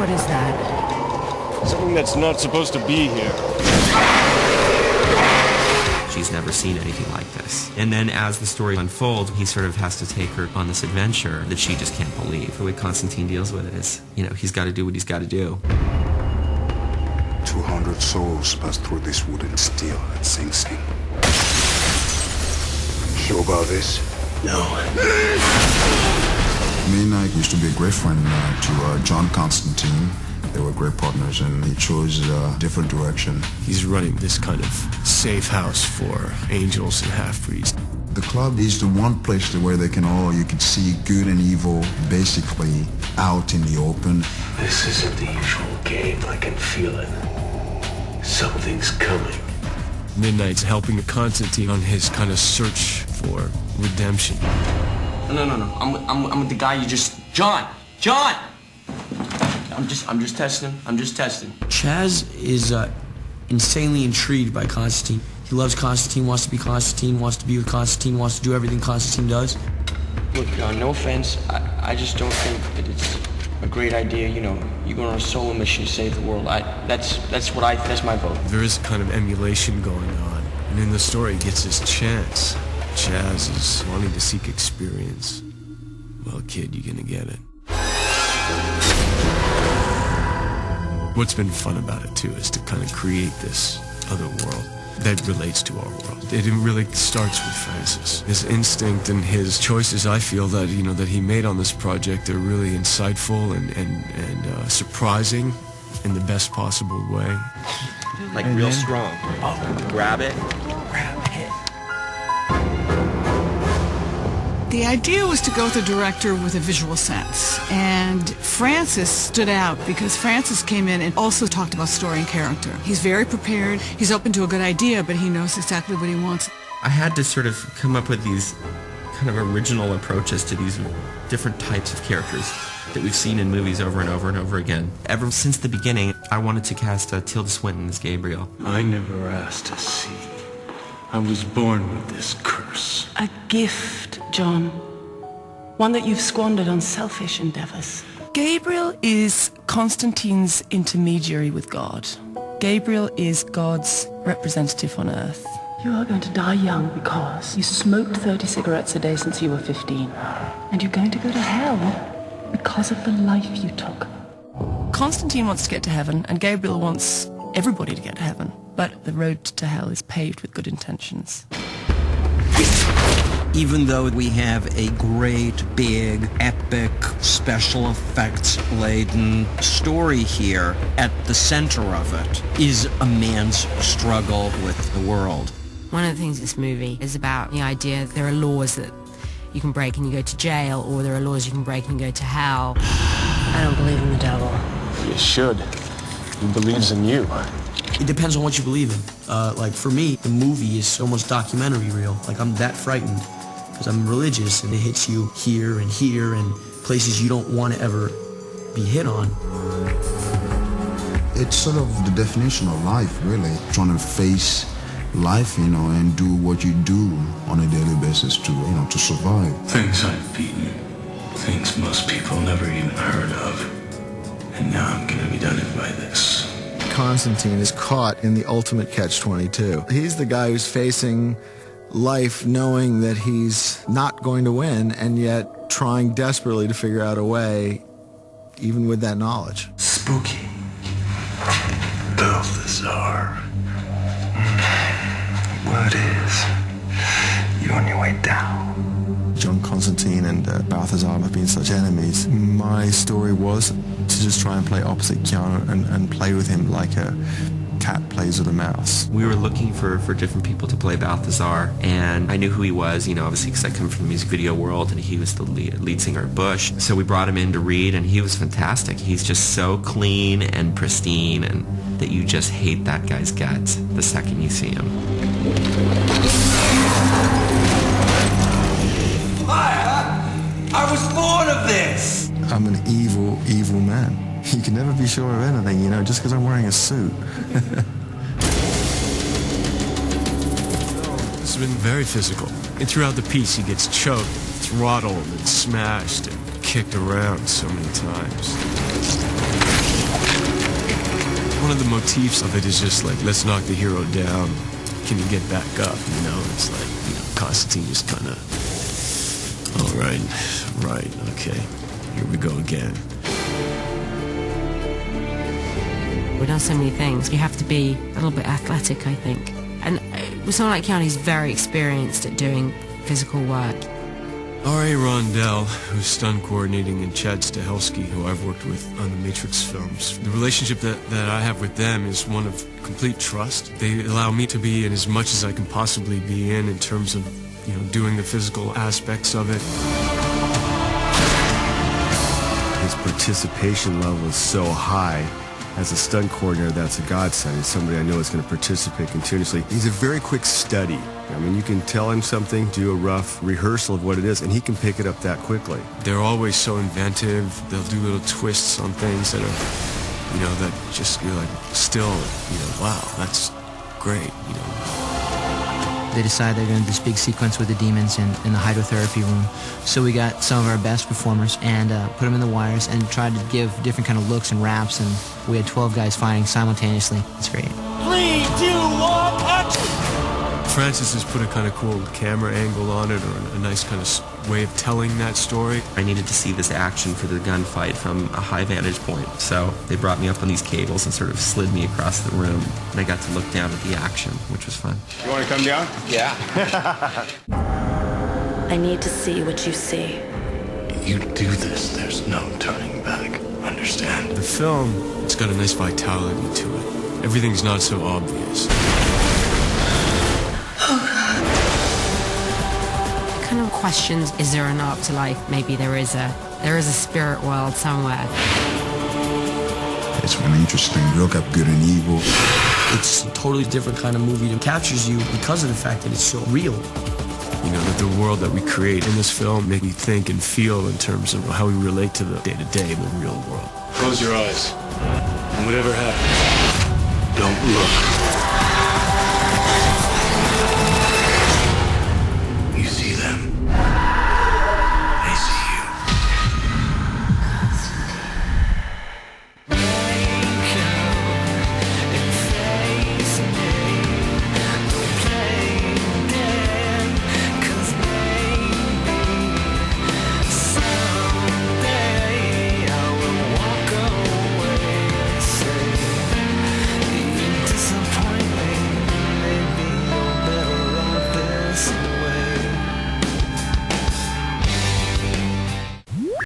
What is that? Something that's not supposed to be here. She's never seen anything like this. And then as the story unfolds, he sort of has to take her on this adventure that she just can't believe. The way Constantine deals with it is, he's got to do what he's got to do. 200 souls pass through this wooden steel at Sing Sing. Sure about this? No. Midnight used to be a great friend to John Constantine. They were great partners, and he chose a different direction. He's running this kind of safe house for angels and half-breeds. The club is the one place where you can see good and evil basically out in the open. This isn't the usual game. I can feel it. Something's coming. Midnight's helping Constantine on his kind of search for redemption. No. I'm with the guy you just... John! I'm just testing him. Chaz is insanely intrigued by Constantine. He loves Constantine, wants to be Constantine, wants to be with Constantine, wants to do everything Constantine does. Look, John, no offense. I just don't think that it's a great idea. You're going on a solo mission to save the world. That's my vote. There is a kind of emulation going on. And in the story, he gets his chance. Chaz is wanting to seek experience. Well, kid, you're gonna get it. What's been fun about it, too, is to kind of create this other world that relates to our world. It really starts with Francis. His instinct and his choices, I feel, that that he made on this project are really insightful and surprising in the best possible way. Like real strong. Oh, grab it. The idea was to go with a director with a visual sense, and Francis stood out because Francis came in and also talked about story and character. He's very prepared, he's open to a good idea, but he knows exactly what he wants. I had to sort of come up with these kind of original approaches to these different types of characters that we've seen in movies over and over and over again. Ever since the beginning, I wanted to cast Tilda Swinton as Gabriel. I never asked to see. I was born with this curse. A gift, John. One that you've squandered on selfish endeavors. Gabriel is Constantine's intermediary with God. Gabriel is God's representative on earth. You are going to die young because you smoked 30 cigarettes a day since you were 15. And you're going to go to hell because of the life you took. Constantine wants to get to heaven, and Gabriel wants everybody to get to heaven. But the road to hell is paved with good intentions. Even though we have a great, big, epic, special effects-laden story here, at the center of it is a man's struggle with the world. One of the things this movie is about the idea that there are laws that you can break and you go to jail, or there are laws you can break and you go to hell. I don't believe in the devil. You should. He believes in you. It depends on what you believe in. Like for me, the movie is almost documentary real. Like I'm that frightened because I'm religious, and it hits you here and places you don't want to ever be hit on. It's sort of the definition of life, really. Trying to face life, and do what you do on a daily basis to survive. Things I've beaten. Things most people never even heard of. And now I'm gonna be done it by this. Constantine is caught in the ultimate catch-22. He's the guy who's facing life knowing that he's not going to win, and yet trying desperately to figure out a way, even with that knowledge. Spooky. Balthazar. What is? You on your way down? John Constantine and Balthazar have been such enemies. My story was to just try and play opposite Keanu and play with him like a cat plays with a mouse. We were looking for different people to play Balthazar, and I knew who he was, obviously because I come from the music video world, and he was the lead singer of Bush. So we brought him in to read, and he was fantastic. He's just so clean and pristine, and that you just hate that guy's guts the second you see him. I was born of this! I'm an evil, evil man. You can never be sure of anything, just because I'm wearing a suit. It's been very physical. And throughout the piece, he gets choked, throttled, and smashed, and kicked around so many times. One of the motifs of it is just like, let's knock the hero down. Can you get back up? You know, it's like, you know, Constantine just kind of, all right, okay, here we go again. We've done so many things. You have to be a little bit athletic, I think. And with someone like Keanu, he's very experienced at doing physical work. R.A. Rondell, who's stunt coordinating, and Chad Stahelski, who I've worked with on the Matrix films. The relationship that I have with them is one of complete trust. They allow me to be in as much as I can possibly be in terms of, you know, doing the physical aspects of it. His participation level is so high. As a stunt coordinator, that's a godsend. He's somebody I know is going to participate continuously. He's a very quick study. I mean, you can tell him something, do a rough rehearsal of what it is, and he can pick it up that quickly. They're always so inventive. They'll do little twists on things that are, you know, that just, you're like, still, you know, wow, that's great, you know. They decide they're going to do this big sequence with the demons in the hydrotherapy room. So we got some of our best performers and put them in the wires and tried to give different kind of looks and raps, and we had 12 guys fighting simultaneously. It's great. 3, 2, 1, action! Francis has put a kind of cool camera angle on it, or a nice kind of way of telling that story. I needed to see this action for the gunfight from a high vantage point, so they brought me up on these cables and sort of slid me across the room, and I got to look down at the action, which was fun. You want to come down? Yeah. I need to see what you see. You do this, there's no turning back. Understand? The film, it's got a nice vitality to it. Everything's not so obvious. Kind of questions, is there an afterlife? Maybe there is a spirit world somewhere. It's really interesting. Look at good and evil. It's a totally different kind of movie that captures you because of the fact that it's so real. You know, that the world that we create in this film make me think and feel in terms of how we relate to the day-to-day, the real world. Close your eyes. And whatever happens, Don't look.